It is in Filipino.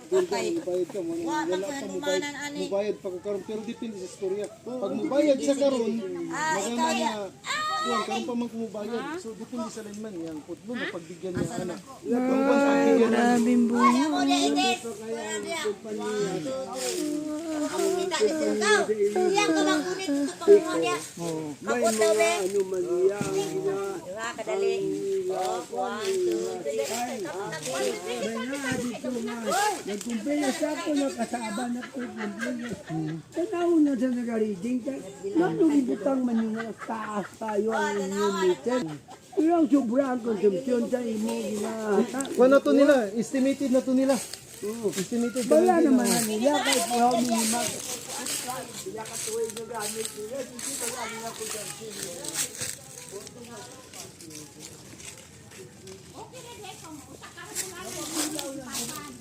Mubayad ka mo. Wala ka mubayad pagkakaroon. Pero depende sa storya. Pag mubayad sa karon, magana niya. Kuwan, karon pa man kumubayad. So depende sa lineman. Yang putlo na pagbigyan niya anak. Grabing bunga. Nagkumpila sa ako, nakasaba na ko. Tanaw na sa nag-reading ka. Nanungibutang man yung taas tayo ang inyong meter. Ilang sobrang consumption sa imo ginahata. Kuwan na to nila. Estimated na to nila. Estimated na Wala naman na nila kahit puhaw minimal. Sila katuloy na gamit nila. Hindi ka gamit na consumption nila. Okay na dito. Usa ka mo lang.